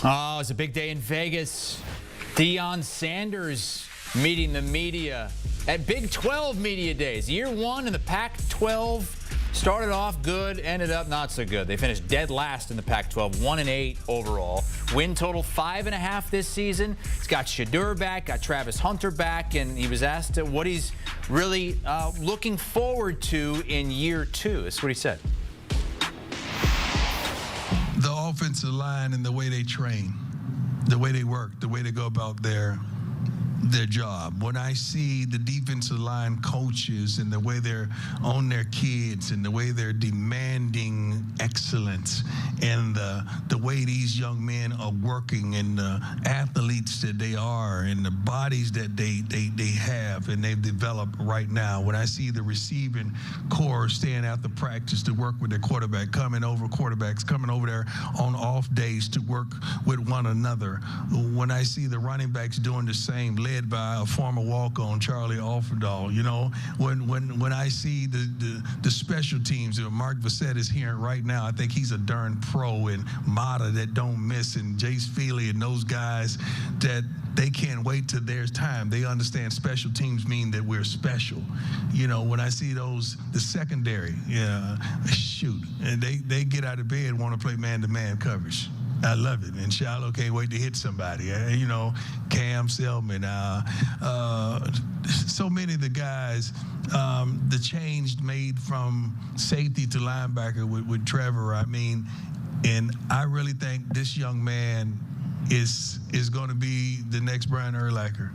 Oh, it's a big day in Vegas. Deion Sanders meeting the media at Big 12 Media Days. Year one in the Pac-12. Started off good, ended up not so good. They finished dead last in the Pac-12, 1-8 overall. Win total 5.5 this season. He's got Shedeur back, got Travis Hunter back, and he was asked what he's really looking forward to in year two. This is what he said. The offensive line and the way they train, the way they work, the way they go about their job. When I see the defensive line coaches and the way they're on their kids and the way they're demanding excellence and the way these young men are working and the athletes that they are and the bodies that they have and they've developed right now. When I see the receiving core staying after practice to work with their quarterback, quarterbacks coming over there on off days to work with one another. When I see the running backs doing the same, led by a former walk-on, Charlie Offerdahl. You know, when I see the special teams that Mark Vassett is hearing right now, I think he's a darn pro, and Mata that don't miss, and Jace Feely and those guys that they can't wait till there's time. They understand special teams mean that we're special. You know, when I see those, the secondary, shoot, and they get out of bed and want to play man-to-man coverage. I love it, and Shiloh can't wait to hit somebody. You know, Cam Selman, so many of the guys, the change made from safety to linebacker with Trevor. I mean, and I really think this young man is going to be the next Brian Urlacher.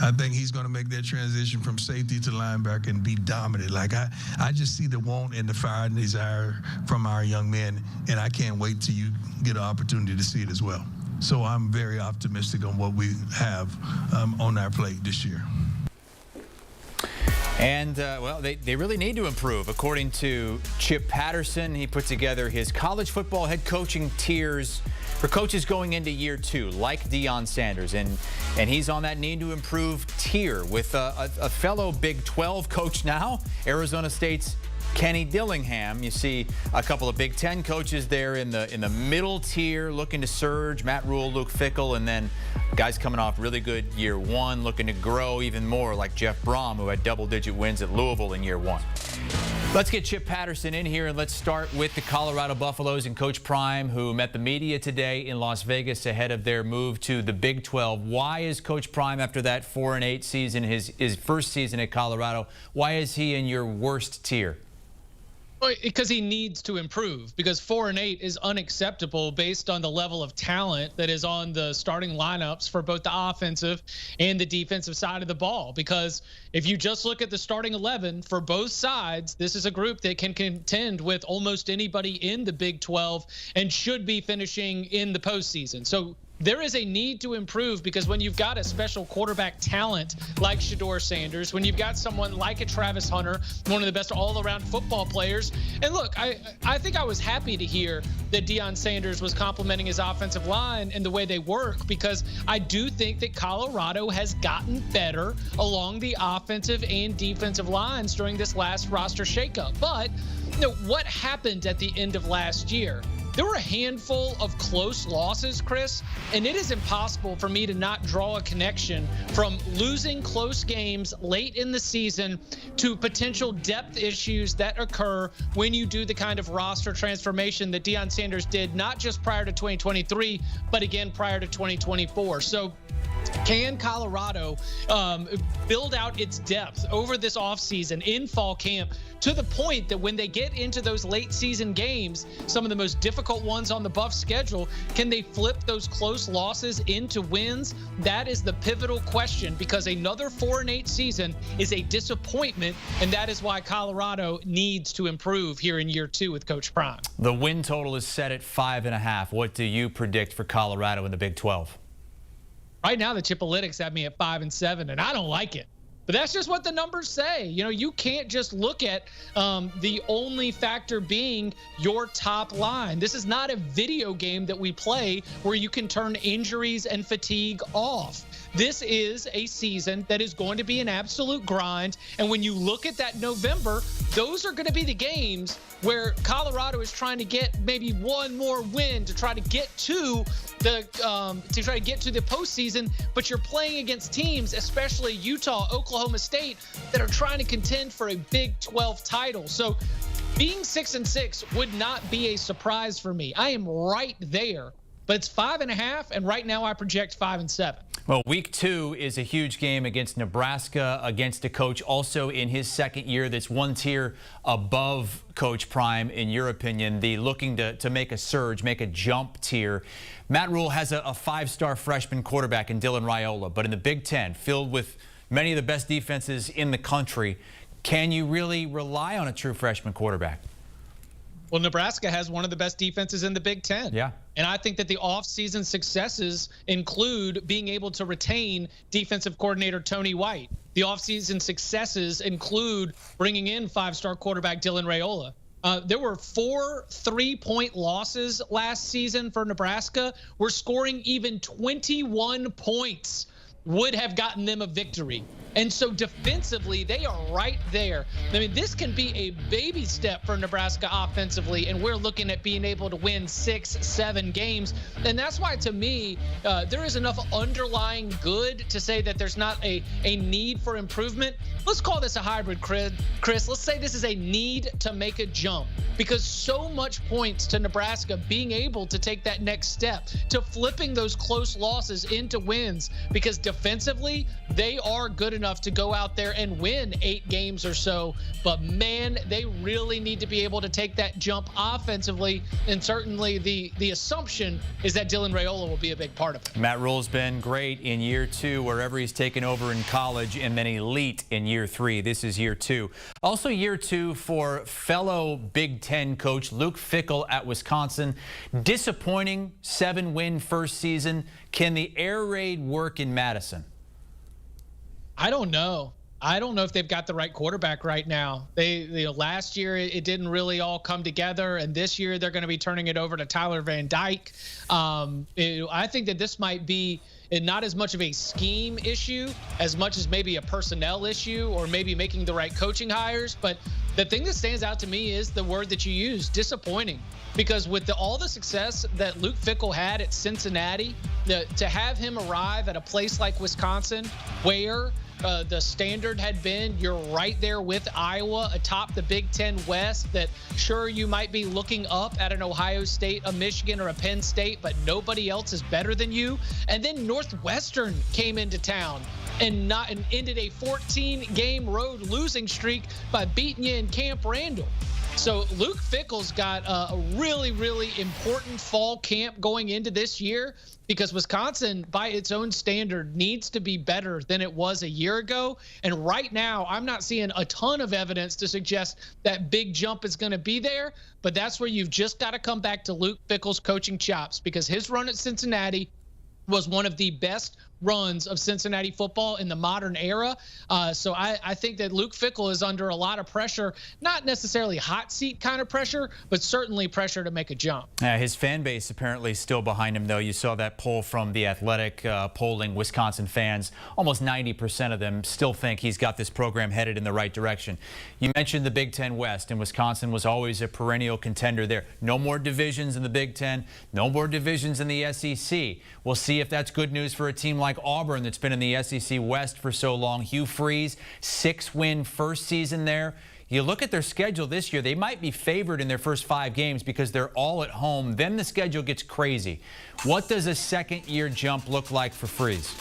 I think he's going to make that transition from safety to linebacker and be dominant. Like, I just see the want and the fire and desire from our young men, and I can't wait till you get an opportunity to see it as well. So I'm very optimistic on what we have on our plate this year. And, well, they really need to improve. According to Chip Patterson, he put together his college football head coaching tiers for coaches going into year two, like Deion Sanders. And he's on that need to improve tier with a fellow Big 12 coach now, Arizona State's Kenny Dillingham. You see a couple of Big 10 coaches there in the middle tier looking to surge. Matt Rule, Luke Fickell, and then guys coming off really good year one looking to grow even more, like Jeff Brom, who had double-digit wins at Louisville in year one. Let's get Chip Patterson in here, and let's start with the Colorado Buffaloes and Coach Prime, who met the media today in Las Vegas ahead of their move to the Big 12. Why is Coach Prime, after that 4-8 season, his first season at Colorado, why is he in your worst tier? Because he needs to improve, because 4-8 is unacceptable based on the level of talent that is on the starting lineups for both the offensive and the defensive side of the ball. Because if you just look at the starting 11 for both sides, this is a group that can contend with almost anybody in the Big 12 and should be finishing in the postseason. So there is a need to improve, because when you've got a special quarterback talent like Shedeur Sanders, when you've got someone like a Travis Hunter, one of the best all-around football players. And look, I think I was happy to hear that Deion Sanders was complimenting his offensive line and the way they work, because I do think that Colorado has gotten better along the offensive and defensive lines during this last roster shakeup. But what happened at the end of last year? There were a handful of close losses, Chris, and it is impossible for me to not draw a connection from losing close games late in the season to potential depth issues that occur when you do the kind of roster transformation that Deion Sanders did, not just prior to 2023, but again prior to 2024. So can Colorado build out its depth over this offseason in fall camp to the point that when they get into those late season games, some of the most difficult ones on the Buff schedule, can they flip those close losses into wins? That is the pivotal question, because another 4-8 season is a disappointment, and that is why Colorado needs to improve here in year two with Coach Prime. The win total is set at 5.5. What do you predict for Colorado in the Big 12? Right now, the Chipolytics have me at 5-7, and I don't like it. But that's just what the numbers say. You know, you can't just look at the only factor being your top line. This is not a video game that we play where you can turn injuries and fatigue off. This is a season that is going to be an absolute grind. And when you look at that November, those are going to be the games where Colorado is trying to get maybe one more win to try to get to the postseason. But you're playing against teams, especially Utah, Oklahoma State, that are trying to contend for a Big 12 title. So being 6-6 would not be a surprise for me. I am right there, but it's 5.5, and right now I project 5-7. Well, week 2 is a huge game against Nebraska, against a coach also in his second year that's one tier above Coach Prime, in your opinion, the looking to make a surge, make a jump tier. Matt Rule has a 5-star freshman quarterback in Dylan Raiola, but in the Big Ten, filled with many of the best defenses in the country, can you really rely on a true freshman quarterback? Well, Nebraska has one of the best defenses in the Big Ten. Yeah. And I think that the offseason successes include being able to retain defensive coordinator Tony White. The offseason successes include bringing in 5-star quarterback Dylan Raiola. There were 4 3-point losses last season for Nebraska. We're scoring even 21 points would have gotten them a victory. And so defensively, they are right there. I mean, this can be a baby step for Nebraska offensively, and we're looking at being able to win 6-7 games. And that's why, to me, there is enough underlying good to say that there's not a need for improvement. Let's call this a hybrid, Chris. Let's say this is a need to make a jump, because so much points to Nebraska being able to take that next step, to flipping those close losses into wins, because defensively, they are good enough to go out there and win 8 games or so. But man, they really need to be able to take that jump offensively. And certainly the assumption is that Dylan Raiola will be a big part of it. Matt Rule's been great in year 2, wherever he's taken over in college, and then elite in year 3. This is year 2. Also year 2 for fellow Big Ten coach Luke Fickell at Wisconsin. Disappointing 7-win first season. Can the air raid work in Madison? I don't know. I don't know if they've got the right quarterback right now. Last year it didn't really all come together, and this year they're going to be turning it over to Tyler Van Dyke. I think that this might be not as much of a scheme issue as much as maybe a personnel issue, or maybe making the right coaching hires. But the thing that stands out to me is the word that you use, disappointing. Because with all the success that Luke Fickell had at Cincinnati, to have him arrive at a place like Wisconsin, where the standard had been you're right there with Iowa atop the Big Ten West, that sure, you might be looking up at an Ohio State, a Michigan, or a Penn State, but nobody else is better than you. And then Northwestern came into town and ended a 14-game road losing streak by beating you in Camp Randall. So Luke Fickell's got a really, really important fall camp going into this year, because Wisconsin, by its own standard, needs to be better than it was a year ago. And right now, I'm not seeing a ton of evidence to suggest that big jump is going to be there. But that's where you've just got to come back to Luke Fickell's coaching chops, because his run at Cincinnati was one of the best runs of Cincinnati football in the modern era. So I think that Luke Fickell is under a lot of pressure, not necessarily hot seat kind of pressure, but certainly pressure to make a jump. His fan base apparently still behind him, though. You saw that poll from The Athletic polling Wisconsin fans. Almost 90% of them still think he's got this program headed in the right direction. You mentioned the Big Ten West, and Wisconsin was always a perennial contender there. No more divisions in the Big Ten, no more divisions in the SEC. We'll see if that's good news for a team like Auburn that's been in the SEC West for so long. Hugh Freeze, 6-win first season there. You look at their schedule this year, they might be favored in their first 5 games because they're all at home. Then the schedule gets crazy. What does a second-year jump look like for Freeze?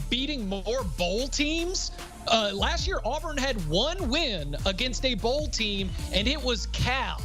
Beating more bowl teams? Last year, Auburn had 1 win against a bowl team, and it was Cal.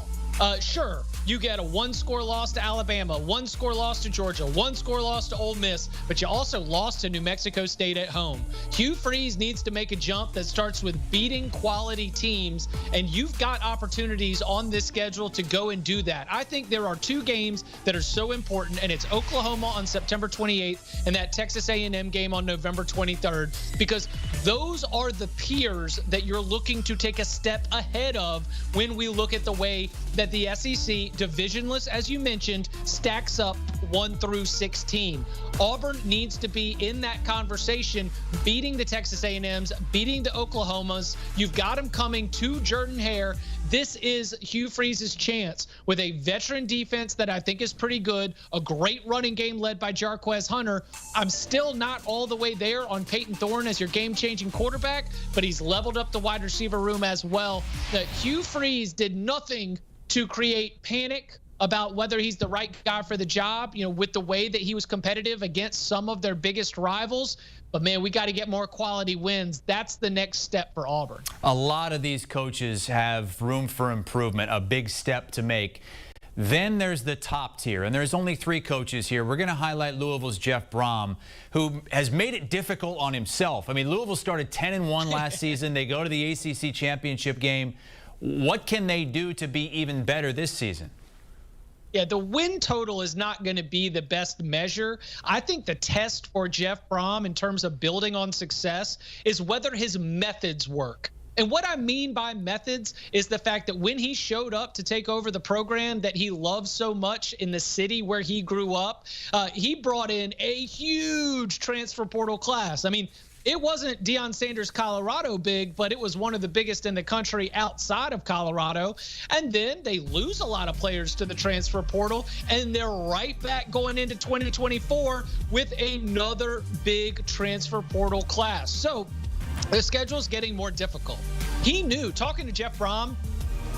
Sure, you get a 1-score loss to Alabama, 1-score loss to Georgia, 1-score loss to Ole Miss, but you also lost to New Mexico State at home. Hugh Freeze needs to make a jump that starts with beating quality teams, and you've got opportunities on this schedule to go and do that. I think there are 2 games that are so important, and it's Oklahoma on September 28th and that Texas A&M game on November 23rd, because those are the peers that you're looking to take a step ahead of when we look at the way that the SEC, divisionless as you mentioned, stacks up 1 through 16. Auburn needs to be in that conversation, beating the Texas A&Ms, beating the Oklahomas. You've got them coming to Jordan-Hare. This is Hugh Freeze's chance with a veteran defense that I think is pretty good, a great running game led by Jarquez Hunter. I'm still not all the way there on Peyton Thorne as your game-changing quarterback, but he's leveled up the wide receiver room as well. That Hugh Freeze did nothing to create panic about whether he's the right guy for the job, with the way that he was competitive against some of their biggest rivals. But, man, we got to get more quality wins. That's the next step for Auburn. A lot of these coaches have room for improvement, a big step to make. Then there's the top tier, and there's only 3 coaches here. We're going to highlight Louisville's Jeff Brom, who has made it difficult on himself. I mean, Louisville started 10-1 last season. They go to the ACC championship game. What can they do to be even better this season? Yeah, the win total is not going to be the best measure. I think the test for Jeff Brom in terms of building on success is whether his methods work. And what I mean by methods is the fact that when he showed up to take over the program that he loves so much in the city where he grew up, he brought in a huge transfer portal class. I mean, it wasn't Deion Sanders' Colorado big, but it was one of the biggest in the country outside of Colorado. And then they lose a lot of players to the transfer portal, and they're right back going into 2024 with another big transfer portal class. So the schedule is getting more difficult. He knew, talking to Jeff Brom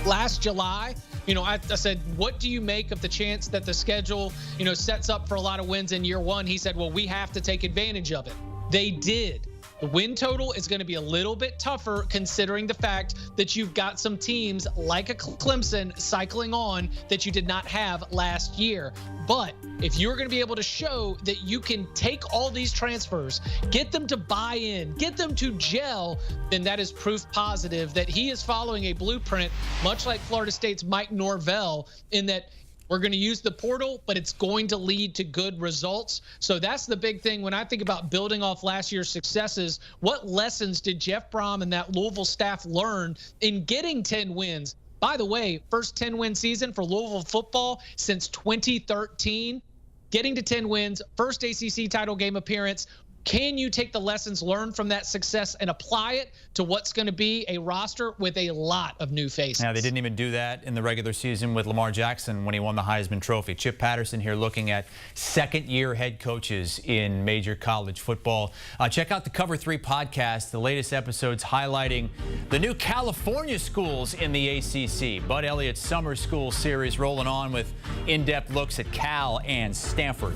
last July, I said, what do you make of the chance that the schedule, sets up for a lot of wins in year 1? He said, well, we have to take advantage of it. They did. The win total is going to be a little bit tougher considering the fact that you've got some teams like a Clemson cycling on that you did not have last year. But if you're going to be able to show that you can take all these transfers, get them to buy in, get them to gel, then that is proof positive that he is following a blueprint, much like Florida State's Mike Norvell, in that we're going to use the portal, but it's going to lead to good results. So that's the big thing when I think about building off last year's successes. What lessons did Jeff Brom and that Louisville staff learn in getting 10 wins? By the way, first 10-win season for Louisville football since 2013. Getting to 10 wins, first ACC title game appearance. Can you take the lessons learned from that success and apply it to what's going to be a roster with a lot of new faces? Now, they didn't even do that in the regular season with Lamar Jackson when he won the Heisman Trophy. Chip Patterson here looking at second-year head coaches in major college football. Check out the Cover 3 podcast, the latest episodes highlighting the new California schools in the ACC. Bud Elliott's Summer School series rolling on with in-depth looks at Cal and Stanford.